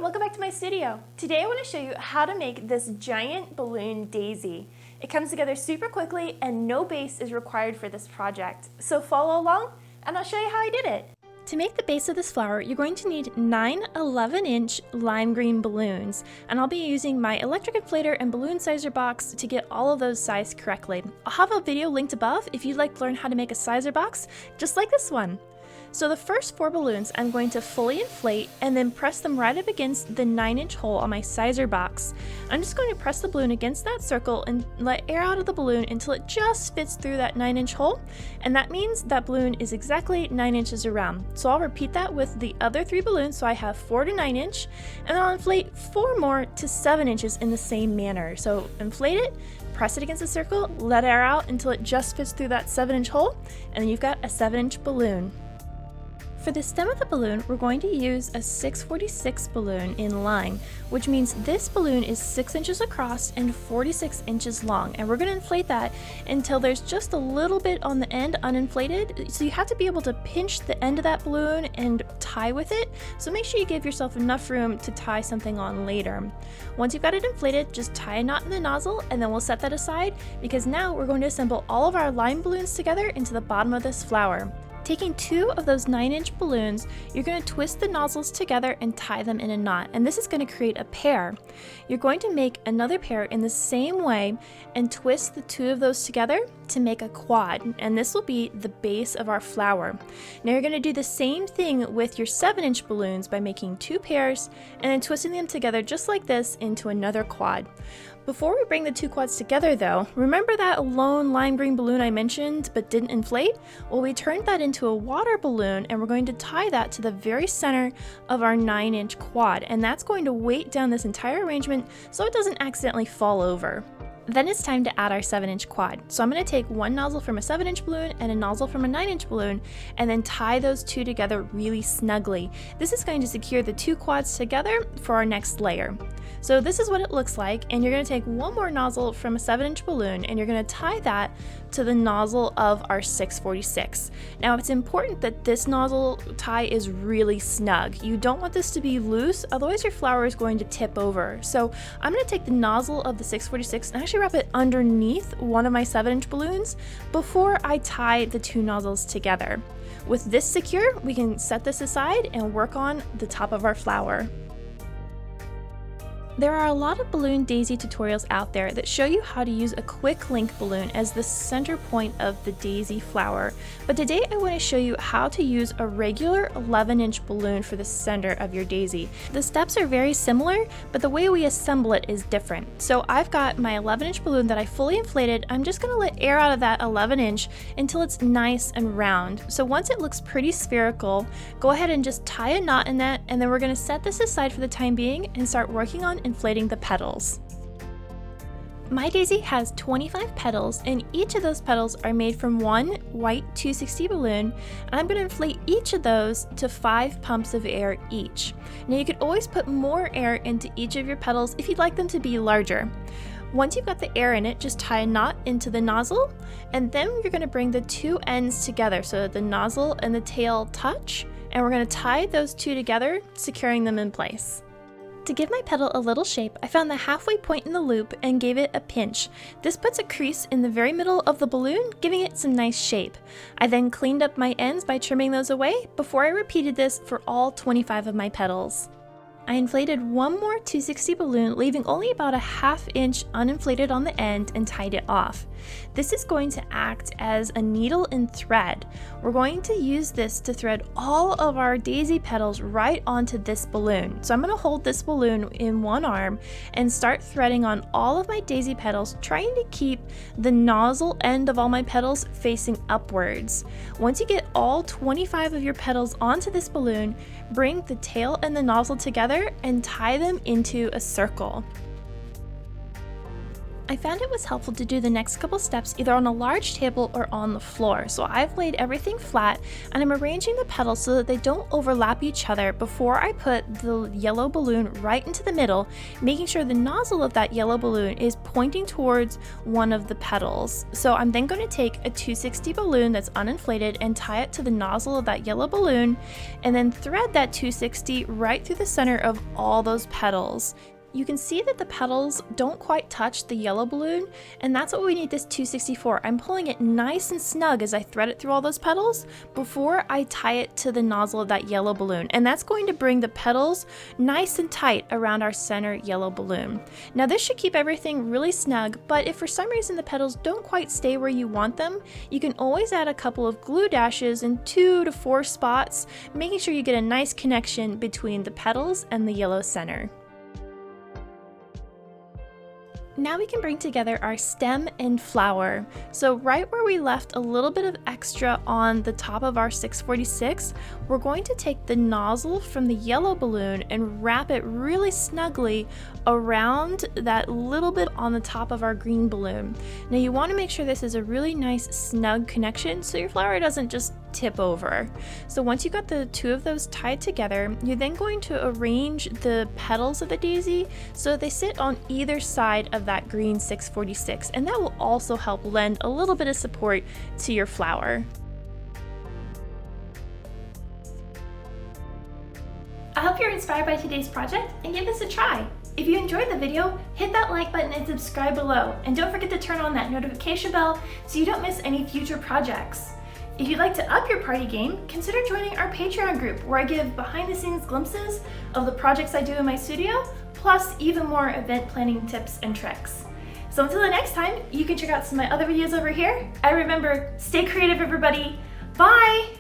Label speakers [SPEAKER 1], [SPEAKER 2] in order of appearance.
[SPEAKER 1] welcome back to my studio. Today I want to show you how to make this giant balloon daisy. It comes together super quickly and no base is required for this project. So follow along and I'll show you how I did it. To make the base of this flower, you're going to need 9 11-inch lime green balloons, and I'll be using my electric inflator and balloon sizer box to get all of those sized correctly. I'll have a video linked above if you'd like to learn how to make a sizer box just like this one. So the first 4 balloons I'm going to fully inflate and then press them right up against the 9-inch hole on my sizer box. I'm just going to press the balloon against that circle and let air out of the balloon until it just fits through that 9-inch hole, and that means that balloon is exactly 9 inches around. So I'll repeat that with the other 3 balloons, so I have 4 to 9 inch, and I'll inflate 4 more to 7 inches in the same manner. So inflate it, press it against the circle, let air out until it just fits through that 7-inch hole, and then you've got a 7-inch balloon. For the stem of the balloon, we're going to use a 646 balloon in line, which means this balloon is 6 inches across and 46 inches long, and we're going to inflate that until there's just a little bit on the end uninflated, so you have to be able to pinch the end of that balloon and tie with it, so make sure you give yourself enough room to tie something on later. Once you've got it inflated, just tie a knot in the nozzle and then we'll set that aside, because now we're going to assemble all of our lime balloons together into the bottom of this flower. Taking 2 of those 9-inch balloons, you're going to twist the nozzles together and tie them in a knot, and this is going to create a pair. You're going to make another pair in the same way and twist the 2 of those together to make a quad, and this will be the base of our flower. Now you're going to do the same thing with your 7-inch balloons by making 2 pairs and then twisting them together just like this into another quad. Before we bring the 2 quads together though, remember that lone lime green balloon I mentioned but didn't inflate? Well, we turned that into a water balloon and we're going to tie that to the very center of our 9-inch quad, and that's going to weight down this entire arrangement so it doesn't accidentally fall over. Then it's time to add our 7-inch quad. So I'm going to take one nozzle from a 7-inch balloon and a nozzle from a 9-inch balloon and then tie those 2 together really snugly. This is going to secure the 2 quads together for our next layer. So this is what it looks like, and you're going to take one more nozzle from a 7-inch balloon and you're going to tie that to the nozzle of our 646. Now it's important that this nozzle tie is really snug. You don't want this to be loose, otherwise your flower is going to tip over. So I'm going to take the nozzle of the 646 and actually wrap it underneath one of my 7-inch balloons before I tie the 2 nozzles together. With this secure, we can set this aside and work on the top of our flower. There are a lot of balloon daisy tutorials out there that show you how to use a quick link balloon as the center point of the daisy flower, but today I want to show you how to use a regular 11-inch balloon for the center of your daisy. The steps are very similar, but the way we assemble it is different. So I've got my 11-inch balloon that I fully inflated. I'm just going to let air out of that 11-inch until it's nice and round. So once it looks pretty spherical, go ahead and just tie a knot in that, and then we're going to set this aside for the time being and start working on inflating the petals. My daisy has 25 petals, and each of those petals are made from one white 260 balloon, and I'm going to inflate each of those to 5 pumps of air each. Now you could always put more air into each of your petals if you'd like them to be larger. Once you've got the air in it, just tie a knot into the nozzle, and then you're going to bring the 2 ends together so that the nozzle and the tail touch, and we're going to tie those 2 together, securing them in place. To give my petal a little shape, I found the halfway point in the loop and gave it a pinch. This puts a crease in the very middle of the balloon, giving it some nice shape. I then cleaned up my ends by trimming those away before I repeated this for all 25 of my petals. I inflated one more 260 balloon, leaving only about a ½ inch uninflated on the end, and tied it off. This is going to act as a needle and thread. We're going to use this to thread all of our daisy petals right onto this balloon. So I'm going to hold this balloon in one arm and start threading on all of my daisy petals, trying to keep the nozzle end of all my petals facing upwards. Once you get all 25 of your petals onto this balloon, bring the tail and the nozzle together and tie them into a circle. I found it was helpful to do the next couple steps either on a large table or on the floor. So I've laid everything flat and I'm arranging the petals so that they don't overlap each other before I put the yellow balloon right into the middle, making sure the nozzle of that yellow balloon is pointing towards one of the petals. So I'm then going to take a 260 balloon that's uninflated and tie it to the nozzle of that yellow balloon, and then thread that 260 right through the center of all those petals. You can see that the petals don't quite touch the yellow balloon, and that's what we need this 260 for. I'm pulling it nice and snug as I thread it through all those petals before I tie it to the nozzle of that yellow balloon, and that's going to bring the petals nice and tight around our center yellow balloon. Now this should keep everything really snug, but if for some reason the petals don't quite stay where you want them, you can always add a couple of glue dashes in 2 to 4 spots, making sure you get a nice connection between the petals and the yellow center. Now we can bring together our stem and flower. So right where we left a little bit of extra on the top of our 646, we're going to take the nozzle from the yellow balloon and wrap it really snugly around that little bit on the top of our green balloon. Now you want to make sure this is a really nice snug connection so your flower doesn't just tip over. So once you got the 2 of those tied together, you're then going to arrange the petals of the daisy so that they sit on either side of that green 646, and that will also help lend a little bit of support to your flower. I hope you're inspired by today's project and give this a try. If you enjoyed the video, hit that like button and subscribe below, and don't forget to turn on that notification bell so you don't miss any future projects. If you'd like to up your party game, consider joining our Patreon group where I give behind-the-scenes glimpses of the projects I do in my studio, plus even more event planning tips and tricks. So until the next time, you can check out some of my other videos over here. And remember, stay creative everybody. Bye!